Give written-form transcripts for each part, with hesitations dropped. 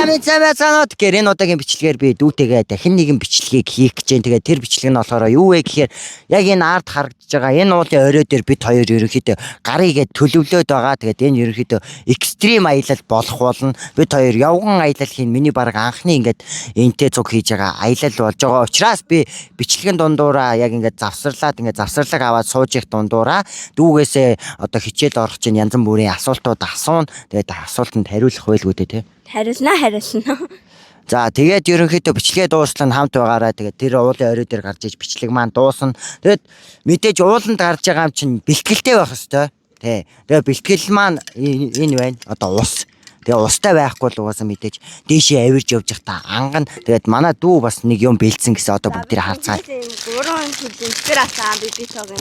Ямын цаанууд гэхээр энэ удаагийн бичлэгээр би дүүтэйгээ дахин нэгэн бичлэгийг хийх гэж байна. Тэгээд тэр бичлэг нь болохоор юу вэ гэхээр яг энэ арт харагдаж байгаа энэ уулын орой дээр бид хоёр ерөнхийдөө гарыгээ төлөвлөөд байгаа. Тэгээд энэ ерөнхийдөө экстрим аялал болох болно. Бид хоёр явган аялал хийн миний баг анхны ингээд энтэй цуг хийж байгаа аялал болж байгаа учраас би бичлэгийн дундуураа яг ингээд завсарлаг аваад сууж их дундуураа дүүгээсээ одоо хичээл орох чинь янз бүрийн асуултууд асууна. Тэгээд асуултанд хариулах байлгүй дээ. Хариулна. За тэгээд ерөнхийдөө бичлэгээ дууссан хамт байгаараа тэгээд тэр уулын орой дээр гарч иж бичлэг маань дуусна. Тэгээд мэдээж ууланд гарч байгаа юм чинь бэлтгэлтэй байх ёстой. Тэ. Тэгээд бэлтгэл маань энэ байна. Одоо ус. Тэгээ устай байхгүй л угаасаа мэдээж дээшээ авирж явж та анган. Тэгээд манай дүү бас нэг юм бэлдсэн гэсэн одоо бүгд харцгаа. 3 жилийн тэр асаа би тоог.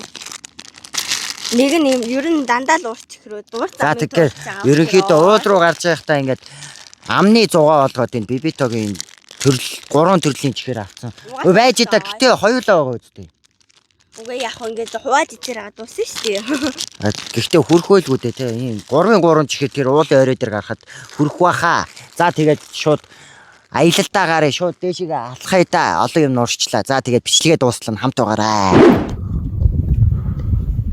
Нэг нь ер нь дандаа л уурч ихрөө дуурцаа. За тэгэхээр ерөнхийдөө уул руу гарч байхдаа ингээд амны 100 олгоод энэ бибитогийн төрөл 3 төрлийн чихээр авсан. Өө байж та гэтээ хоёулаа байгаа үстэй. Угаа яг ингээд хуваад ичээр гадуусан шүү дээ. Гэхдээ хөрхөөлгүй дээ те. Ийм 3 чихээр тэр уулын орой дээр гарахад хөрөх баха. За тэгээд шууд аялалтаа гараа шууд дээшээ алхая да. Олон юм нуурчлаа. За тэгээд бичлэгээ дуустлаа хамт байгаарай.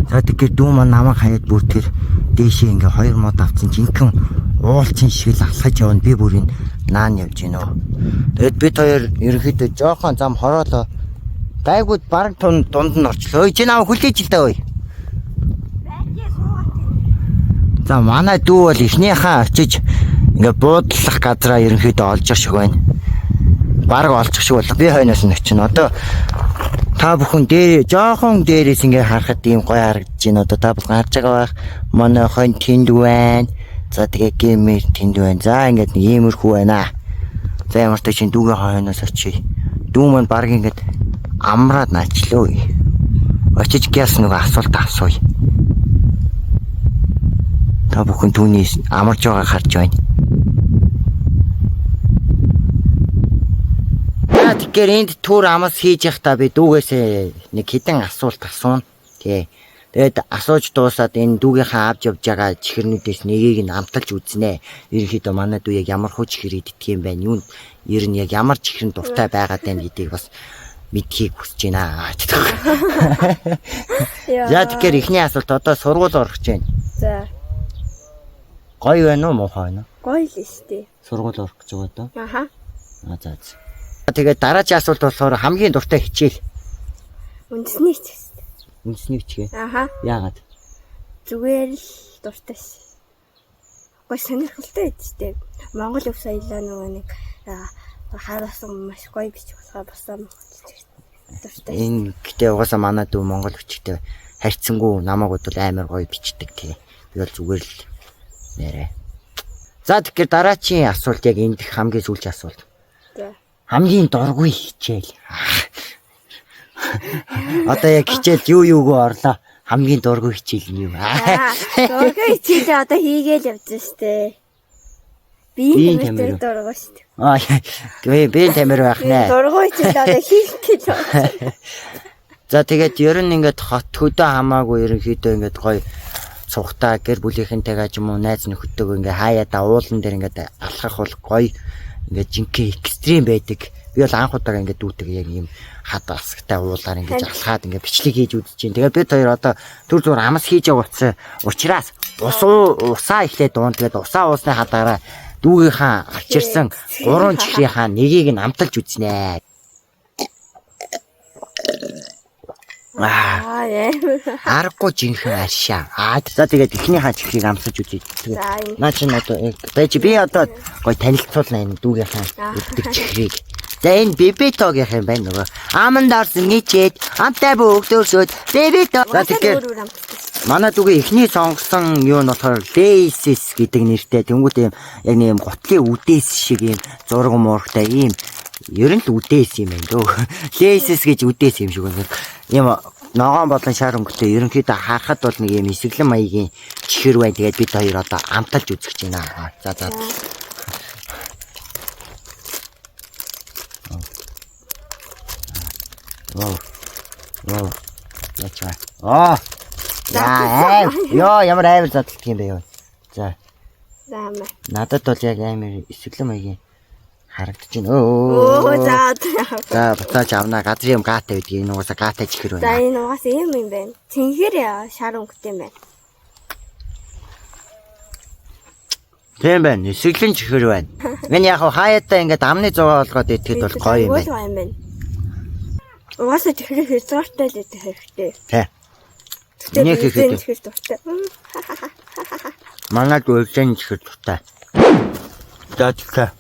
За тэгэхээр дүү маань намайг хаяад бүр тэр дээшээ ингээ 2 мод авсан жинхэнэ уулчин шиг л алхаж явна. Би бүрийн наан явж гинөө. Тэгэд бид хоёр ерөнхийдөө жоохон зам хороолоо. Гайгууд бараг дунд нь орчлоо. Ой чи намайг хүлээж ил даа ой. За манай дүү бол эхнийхээ очиж ингээ буудлах газараа ерөнхийдөө олж шиг байна. Бараг олчих шиг болго. Би хойноос нь очино. Одоо та бүхэн дээр жоохон дээрээс ингээ харахад ийм гоё харагдаж байна. Одоо та бүхэн харж байгаа байх. Манай хойно тэнд байна. За тэгээ геймер тэнд байна. За ингээд нэг иймэрхүү байна. За ямар ч чинь дүүгээ хойноос очие. Дүү маань баг ингээд амраад наачлаа. Очиж гяс нэг асуулт асууя. Та бүхэн түүний амарч байгааг харж байна. Тэгэхээр энд түр амас хийж явахдаа би дүүгээсээ нэг хідэн асуулт асууна. Тэгээд асууж дуусаад энэ дүүгийнхаа авч явж байгаа чихэрнүүдээс нэгийг нь амталж үзнэ. Ерөнхийдөө манай дүү яг ямар хуу чихэр идэх юм байна. Юу ер нь яг ямар чихэр нь дуртай байгаад байна гэдгийг бас мэдхийг хүсэж байна. За тэгэхээр эхний асуулт одоо сургууль орох гэж байна. За. Гоё байна уу муухай байна уу? Гоё л өстэй. Сургууль орох гэж байгаа доо. Аха. За. Тэгээд дараагийн асуулт болохоор хамгийн дуртай хичээл. Үндэсний хичээл. Үндэсний хичээл. Аха. Яагаад? Зүгээр л дуртай ш. Гоё сонирхолтой үстэй. Монгол өв соёлоо нөгөө нэг хараасан маш гоё гэж болохоор басаа дуртай. Энэ гэтээ угаасаа манай дүү монгол хүчтэй харьцангуй намайг бол амар гоё бичдэг тий. Би бол зүгээр л нэрээ. За тэгэхээр дараагийн асуулт яг энд хамгийн сүүлчийн асуулт. За. Хамгийн дургүй хичээл. Одоо яг хичээл юугүй орлоо. Хамгийн дургүй хичээл нь юу? Дургүй хичээл одоо хийгээл явж штэ. Би тамир дургүй штэ. Би тамир байх нэ. Дургүй хичээл одоо хийх гэж байна. За тэгээд ер нь ингээд хот хөдөө хамаагүй ерөнхийдөө ингээд гоё цухтаа гэр бүлийнхэнтэйгээ ч юм уу найз нөхөдтэйгээ ингээ хаяада уулан дээр ингээ алхах бол гоё ингээ жинхэнэ экстрим байдаг. Би бол анх удаага ингээ дүүтэйг яг ийм хад асгтай уулаар ингээ алхаад ингээ бичлэг хийж үзэж байна. Тэгээд бид хоёр одоо түр зур амс хийж явагдсан учраас усаа ихлээд дуун тэгээд усаа уусны хадаараа дүүгийнхаа авчирсан 3 чихрийнхаа нэгийг нь амталж үзнэ. Аргагүй жинхэнэ аршаа. За тэгээд эхнийхээ чихрийг амсаж үзье. Наа чи одоо би одоо гоё танилцуулна энэ дүүгийнхаа өгдөг чихрийг. За энэ бибитогийн юм байна нөгөө. Аманд орсон нийчээд амтай бөөгдөөсөд бибито. За тэгэхээр манай дүүгийн эхний сонгосон юу нь болохоор Laces гэдэг нэртэй. Тэнгүүд юм яг нэг юм готлын үдээс шиг юм зураг муурхтай юм. Ер нь л үдээс юм байна дөө. Laces гэж үдээс юм шиг байна. Ийм ногоон болон шар өнгөтэй ерөнхийдөө харахад бол нэг юм эсэглэн маягийн чихэр байна. Тэгээд бид хоёр одоо амталж үзэж байна. За. Оо. Ячаа. Яа, ямар амар задлах юм бэ юу? За. Заамаа. Надад бол яг амар эсвэлэн маягийн харагдаж байна. За, буцааж авнаа. Газрын юм гаатай байдгийг энэ угаасаа гаатай чихэр За байна. энэ угаасаа юм байна. Цэнхэр шар өнгөтэй юм байна. Тийм байна. Эсвэлэн чихэр байна. Миний яг хаяатаа ингээд амны зугаа олгоод идэхэд бол гоё юм байна. Гоё юм байна. Угаасаа чихэр хязгаартай л идэх хэрэгтэй. Тий. Нэг чихэр дуртай. Манайд үлэн чихэр дуртай. За тэгэхээр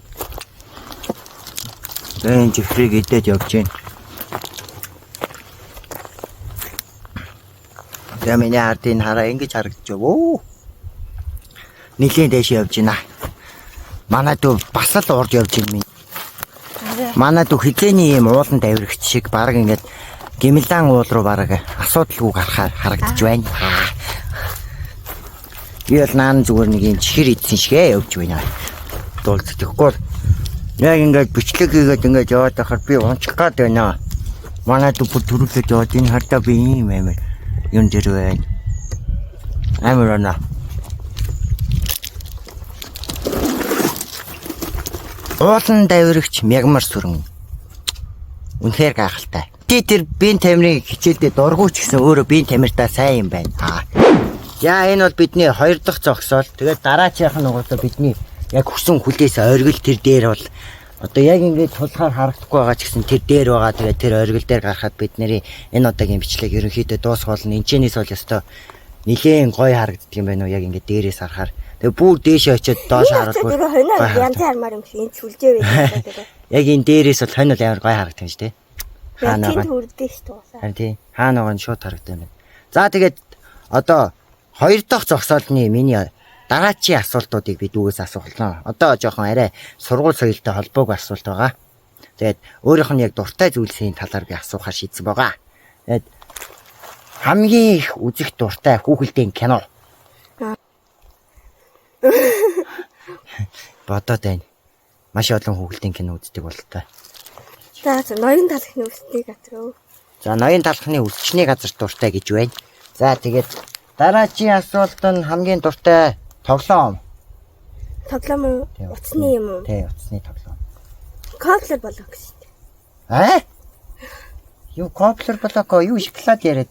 энэ чихрийг идээд явж гин. Тэгээ миний ардын хараа ингэж харагдаж байна. Нилийн дэш явж гинэ. Манайд бас л урд явж гин. Манайд хизээний юм уулан давирагч шиг баг ингээд гимэлэн уул руу баг асуудалгүй гарахаар харагдаж байна. Би бол наан зүгээр нэг юм чихэр идсэн шигээ явж байна. Дуулц тэгэхгүй яг ингээд бичлэг хийгээд ингээд яваад байхад би унчих гад байна. Манайд бүр төрүүлээд яваад энэ хартаа би юм амар юм дээр байна. Амар байна. Уулан давирагч мягмар сүрэн. Үнэхээр гайхалтай. Тэр биеийн тамирын хичээлдээ дургуйч гэсэн өөрөө биеийн тамиртаа сайн юм байна. За энэ бол бидний 2 дахь зогсоол. Тэгээд дараачих нь угаасаа бидний яг хүсэн хүлээс оргил тэр дээр бол одоо яг ингээд тулахаар харагдахгүй байгаа ч гэсэн тэр дээр байгаа. Тэгээд тэр оргил дээр гарахад бидний энэ удаагийн бичлэг ерөнхийдөө дуусгуулна. Энэчнээс бол ёстой нэлээд гоё харагддаг юм байна уу яг ингээд дээрээс харахаар. Тэгээд бүр дээшээ очиод доош харуулбал янз хармаар юм шиг энэ сүлжээ байдаг тэгээд. Яг энэ дээрээс бол хонь бол амар гоё харагддаг юм шүү дээ. Хаана байгаа. Хүрдээ шүү дээ. Харин тийм. Хаана байгаа нь шууд харагддаг юм байна. За тэгээд одоо 2 дахь зогсоолны миний дараачийн асуултуудыг би дүүгээс асуулна. Одоо жоохон арай сургууль соёлтой холбоогүй асуулт байгаа. Тэгээд өөрийнх нь яг дуртай зүйлсийн талаар би асуухаар шийдсэн байгаа. Тэгээд хамгийн их үзэх дуртай хүүхэлдэйн кино. Бодоод байна. Маш олон хүүхэлдэйн кино үздэг бололтой. За ноён талхны үсний газар. За ноён талхны үсчний газар дуртай гэж байна. За тэгээд дараачийн асуулт нь хамгийн дуртай тоглоом. Тоглоом уу? Утасны юм уу? Тий, утасны тоглоом. Коплер болоо гэсэн. Юу коплер блоко юу шоколад яриад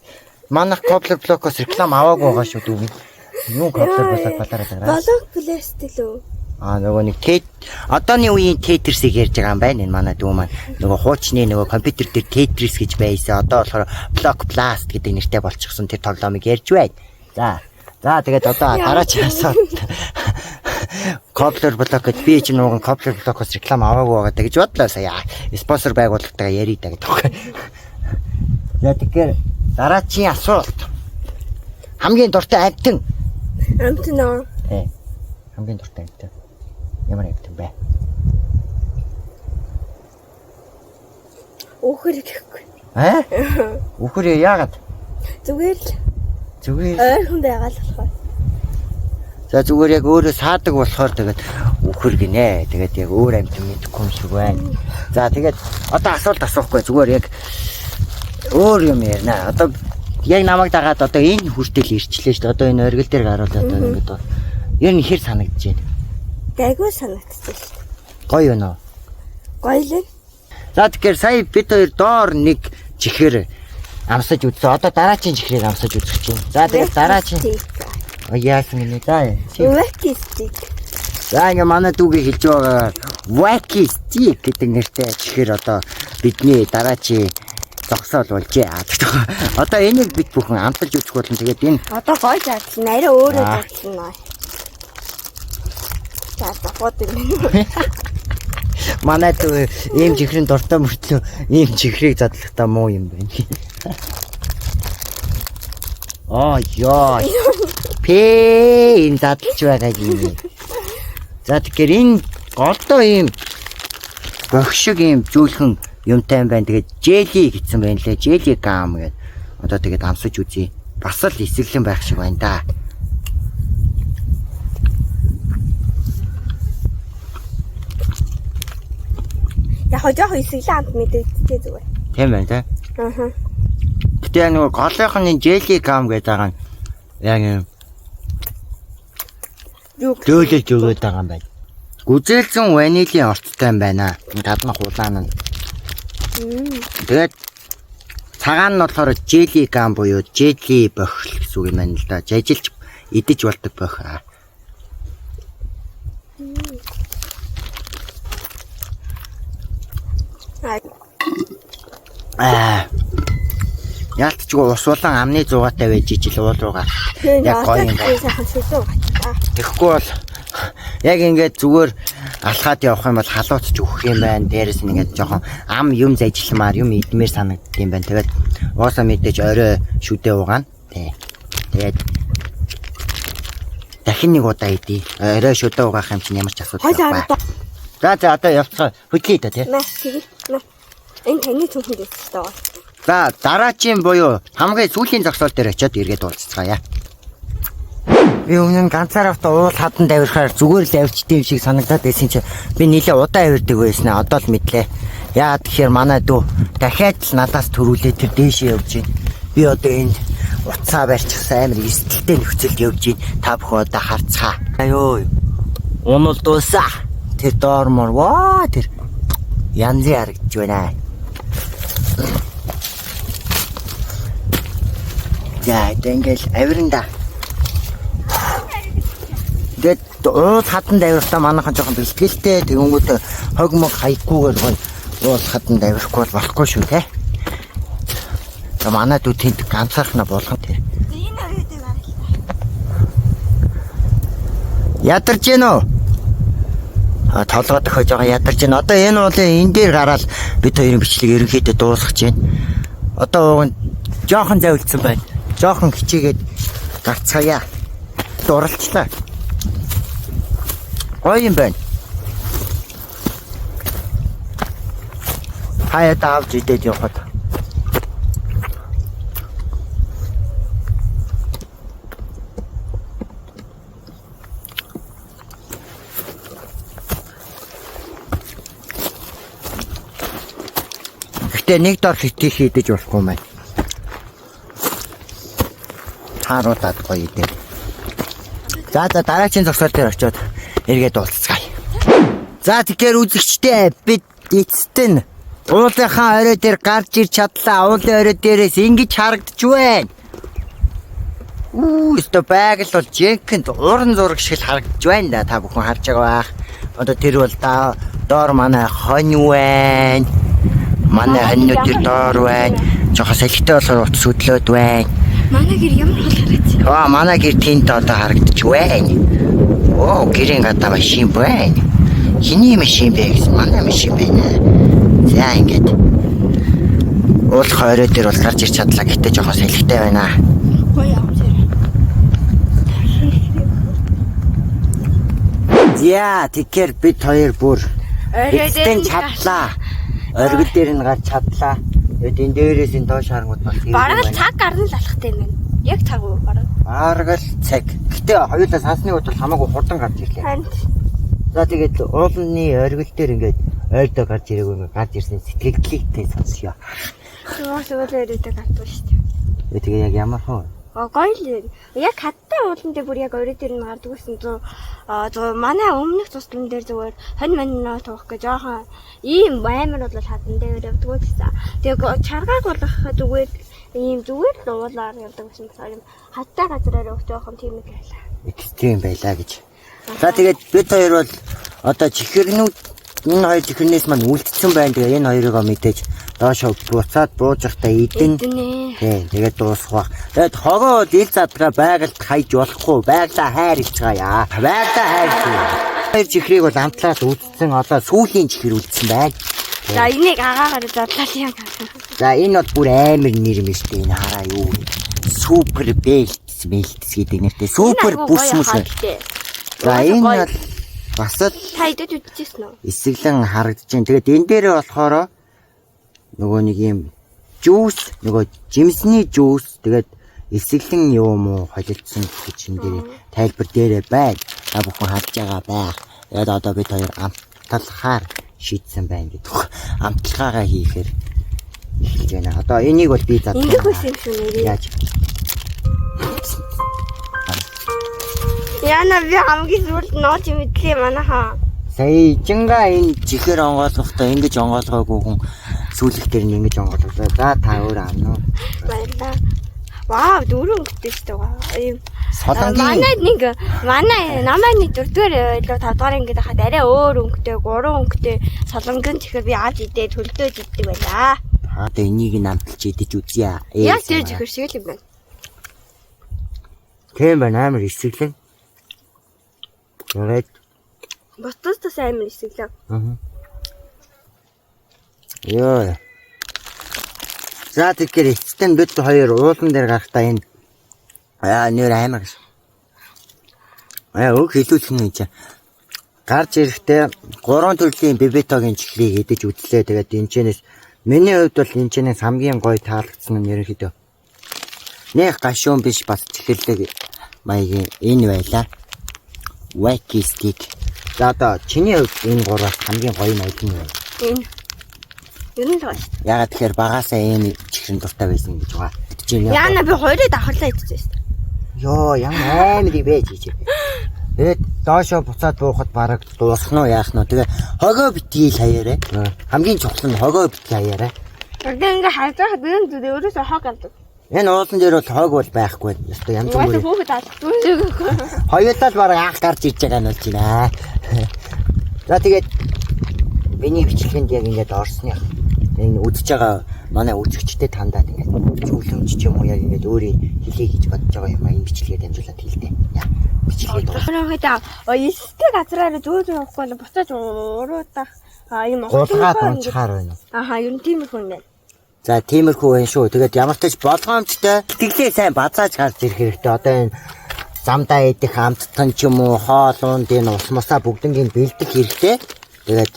манайх коплер блокоос реклам аваагүй байгаа шүү дүү. Юу коплер блок болоорой даа. Блок плэстил үү? Нөгөө нэг одооний үеийн Tetris-ийг ярьж байгаа юм байна энэ манай дүү маань. Нөгөө хуучны нөгөө компьютер дээр Tetris гэж байсан. Одоо болохоор Block Blast гэдэг нэртэй болчихсон тэр тоглоомыг ярьж байна. За тэгээд одоо дараагийн асуулт. Коплер блок гэж би ч нөгөө коплер блокоос реклам аваагүй байгаа гэж бодлоо сая. Спонсор байгууллагатайгаа ярий даа гэдэг. За тэгэхээр дараагийн асуулт. Хамгийн дуртай амтэн. Амтэн уу? Тий. Хамгийн дуртай амтэн. Ямар амтэн бэ? Үхэр гэхгүй. Үхэр яагаад? Зүгээр л. Зүгээр. Ойрхон байгаа л болохоор. За зүгээр яг өөрөө саадаг болохоор тэгээд үхэр гинэ. Тэгээд яг өөр амтэн мэдэхгүй юм шиг байна. За тэгээд одоо асуулт асуухгүй зүгээр яг өөр юм ярина. Одоо яг намайг дагаад одоо энэ хүртэл ирчлээ шүү дээ. Одоо энэ оргил дээр гараад одоо ингээд ер нь хэр санагдаж байна? Гайгүй санагдчихсан шүү дээ. Гоё юу нөө? Гоё л. За тэгэхээр сая бид хоёр доор нэг чихэр амсаж үзсэн. Одоо дараачийн чихрийг амсаж үзэх чинь. За тэгээд дараачийн яасан гинэ за. Wacky stick. За ингээ манай дүүгээ хэлж байгаа Wacky stick гэдэг нэртэй чихэр одоо бидний дараачийн зогсоол болжээ. Одоо энийг бид бүхэн амталж үзэх болно. Тэгээд энэ одоо гоё заасан. Арай өөрөө заасан. За бод юм. Манай дүү ийм чихрийн дуртай мөртлөө ийм чихрийг задлахтаа муу юм байна. Яа. Пэн задлж байгаа юм. За тэгэхээр энэ голдоо ийм бохшиг ийм зөөлхөн юмтай юм байна. Тэгээд jelly гэсэн байна лээ. Jelly gum гэдэг. Одоо тэгээд амсаж үзье. Бас л эсэглэн байх шиг байна да. Яг жоохон эсэглэн амт мэдээдтэй зүгээр. Тийм байна те. Аа. Гэтэ нөгөө голынхны jelly gum гэдэг байгаа нь яг юм дөөлөж өгöd байгаа юм байна. Гүзээлсэн ванилийн орцтой юм байна. Гадна хулаан нь. Тэгээд цагаан нь болохоор jelly gum буюу jelly бохирол гэсэн үг юм байна л да. Жажилж идэж болдог бохир. Яалтчгүй ус болон амны зугаатай байж ижил уул руугаа яг гоё юм байна. Тэгэхгүй бол яг ингээд зүгээр алхаад явах юм бол халууцч өгөх юм байна. Дээрээс нь ингээд жоохон ам юм зажимаар юм идмээр санагддаг юм байна. Тэгээд уусаа мэдээж орой шүдээ угаана. Тэгээд дахин нэг удаа идий. Орой шүдээ угаах юм чинь ямар ч асуудал байхгүй. За одоо явцгаа хөдлөе да тий. Энэ таны түүхэнд өссөн. За дараачийн буюу хамгийн сүүлийн зогсоол дээр очиод эргээд уулзцгаая. Би өмнө ганцаар авто уул хадан давирахаар зүгээр л авчдээ юм шиг санагдаад байсан чи би нэлээ удаан авирдаг байснаа одоо л мэдлээ. Яа тэгэхээр манай дүү дахиад л надаас төрүүлээ тэр дээшээ явж байна. Би одоо энэ утсаа барьчихсан амар эрсдэлтэй нөхцөлд явж байна. Та бүхэн одоо харцгаа. Аюу. Унал дуусаа. Тэр доормор ваа тэр янзын харагдж байна. За тэнгэл авиранда. Тэгээд уул хадан давирахтаа манайхан жоохон бэлтгэлтэй тэгэнгүүт хог мог хаяггүйгээр гоё уул хадан давирахгүй бол болохгүй шүү те. За манай дүү тэнд ганцаархна болгон тэр. Энэ хоёрыг арилаа. Ядарч гэнэ үү? Толгойд өгөж байгаа ядарч гэнэ. Одоо энэ уулын энэ дээр гараад бид хоёрын бичлэг ерөнхийдөө дуусгаж байна. Одоо уг нь жоохон завилсан байна. Жоохон хичээгээд гарцгаая. Дурлцлаа. Гоё юм байна. Хаяа таавж идээд явахад. Гэтэ нэг дор хитих идэж болохгүй мэн. Харуудаад гоё идээ. За дараагийн зогсоол дээр очиод эргээд уулзцгаая. За тэгэхээр үзэгчдээ бид эцэстэн уулынхаа орой дээр гарч ирч чадлаа. Уулын орой дээрээс ингэж харагдж байна. Өстө байгаль бол жинхэнэ уран зураг шиг харагдж байна да. Та бүхэн харж байгаа бах. Одоо тэр бол доор манай хонь байна. Манай хоньнууд тэр доор байна. Жохоо салхитай болохоор утас өдлөөд байна. Манай гэр ямар хол харагдчих. Манай гэр тэнд одоо харагдаж байна. Гэрийн гадаа машин байна. Хиний машин бэ гэсэн манай машин байна. За ингээд уул хорой дээр бол гарч ирч чадлаа гэтээ жоохон салхитай байна. Гоё юм зэрэг. За тэгэхээр бид хоёр бүр эцэстэн чадлаа. Оргил дээр нь гарч чадлаа. Тэгээд энэ дээрээс энэ доош харангууд бас бараг л цаг гарна л алхахтай юм байна. Яг цаг уу бараг. Бараг л цаг. Гэтээ хоёулаа сансны удаа хамаагүй хурдан гарч ирлээ. За тэгээд уулын оргил дээр ингээд ойрдоо гарч ирээгүй гарч ирсэн сэтгэлдлийтэй сонсё. Суулаа ирээдээ гатгүй шүү дээ. Тэгээд яг ямар хөө? Гоё л. Яг хаттай уулан дээр бүр яг орой дээр нь гардаг гэсэн зөө манай өмнөх туслан дээр зүгээр хонь маннаа туах гэж жоохон ийм амар бол хатан дээр явдаг гэсэн. Тэгээ чаргааг болох зүгээр ийм зүгээр л уулаар явдаг гэсэн болохоор юм хаттай газраар явах жоохон тийм их байлаа. Экстрим байлаа гэж. За тэгээд бид хоёр бол одоо чихэрнүүд энэ хоёр чихэрнээс маань үлдсэн байна. Тэгээ энэ хоёроо мэдээж доошоо буцаад бууж захта идэн. Тэгээд дуусгах. Тэгээд хогоо бол ил задгаа байгальд хайж болохгүй. Байглаа хайр хэлцгаая. Байглаа хайр. Хоёр чихрийг бол амтлаад үлдсэн. Одоо сүүлийн чихэр үлдсэн байна. За энийг агаагаар задлаа юм. За энэ бол бүр амар нэр юм шүү дээ. Энэ хараа юу. Супер бэлтс гэдэг нэртэй. Супер бүс мүс. За энэ бол бас л та идэж үдчихсэн үү? Эсэглэн харагдаж байна. Тэгээд энэ дээрээ болохоор нөгөө нэг юм жуус, нөгөө жимсний жуус, тэгээд эсэглэн юм уу холилдсон гэж энэ дээр тайлбар дээрээ байна. Та бүхэн харж байгаа байх. Тэгээд одоо бид хоёр амтлахаар шийдсэн байна гэдэг. Амтлагаагаа хийхээр эхэлж байна. Одоо энийг бол би задсан. Ингэх байсан юм шүү нэрээ. Яаж? Яна би хамгийн сүүлд нууж мэдлээ манайхаа. Саяжингаа энэ чихэр онгойлгохдоо ингэж онгойлгоогүй хүн сүүлэх дээр нь ингэж онгойлгоо. За та өөр авна уу? Баярлаа. Вау, дөрөв өнгөтэй шүү дээ. Солонгийн Манай намайг дөрөвдүгээр илүү 5 дугаар ингээд хахад арай өөр өнгөтэй, 3 өнгөтэй солонгон чихэр би авч идээ төлдөөж иддэг байлаа. одоо энийг намталж идэж үзье. Яг тэр чихэр шиг л юм байна. Тийм байна амар эсэглэн. Яагаад? Ботоос амар эсэглээ. Йоо. За тэгэхээр эцэстэн бид хоёр уулан дээр гарахтаа энэ нэр амар гэж. Өг хэлүүлэх юм чинь. Гарч ирэхдээ 3 төрлийн бибетогийн чихрийг идэж үзлээ. Тэгээд энэчнээс миний хувьд бол энэчнээс хамгийн гоё таалагдсан нь ерөнхийдөө нэх гашуун биш бас чихэрлэг маягийн энэ байла. Wacky stick. За одоо чиний хувьд энэ гураас хамгийн гоё нь аль нь вэ? Энэ. Ер нь л гоё. Ягаад тэгэхээр багаасаа энэ чихрэн дуртай байсан гэж байгаа. Яна би хоёрыг давхарлаа идчихсэн. Йоо, ямар амар ивэж чи. Тэгээд доошоо буцаад буухад бараг дуусах нь яах нь. Тэгээ хогоо битгий л хаяарэ. Хамгийн чухал нь хогоо битгий хаяарэ. Тэгээ ингээ хайж байхад энэ зүрх өөрөөсөө хог алдаг. Энэ уулан дээр бол хог бол байхгүй. Ёстой янз бүр. Хүүхэд алдаг. Хоёулаа л бараг анх гарч ирж байгаа нь болж байна. За тэгээд миний бичлэгэнд яг ингээд орсны энэ үдчихэж байгаа манай үзэгчтэй тандаад ингээд зөвлөмж ч юм уу яг ингээд өөрийн хэлээ гэж бодож байгаа юм а энэ бичлэгээ дамжуулаад хэлдэ. Яа. Бичлэгээ Өөрөөхөд эстэй газраараа зөөр явахгүй бол буцааж уруутах юм гулгаад унчаар байна. Ер нь тиймэрхүү юм байна. За тиймэрхүү байна шүү. Тэгээд ямар ч тач болгоомжтой тэтгэлээ сайн базааж гарч ирэх хэрэгтэй. Одоо энэ замдаа идэх амттан ч юм уу хоол унд энэ ус мусаа бүгднийг бэлдэх хэрэгтэй. Тэгээд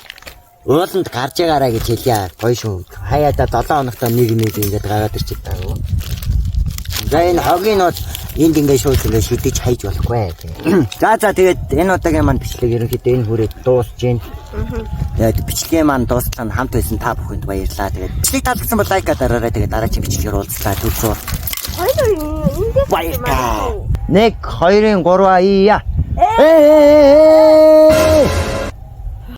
ууланд гарч байгаараа гэж хэлье. Гоё шүү. Хаяада 7 хоногт нэг ингээд гараад ирчих таа. За энэ хогийн бол энд ингээд шууд ингээд шидэж хайж болохгүй. За тэгээд энэ удаагийн маань бичлэг ерөнхийдөө энэ хүрээд дуусж байна. Тэгээд бичлэгээ маань дууссан хамт байсан та бүхэнд баярлалаа. Тэгээд бичлэг таалагдсан бол лайк дараарай. Тэгээд дараагийн бичлэгээр уулзлаа. Түлхүү. Хоёр эндээс Баярлалаа. 1 2 3 ия.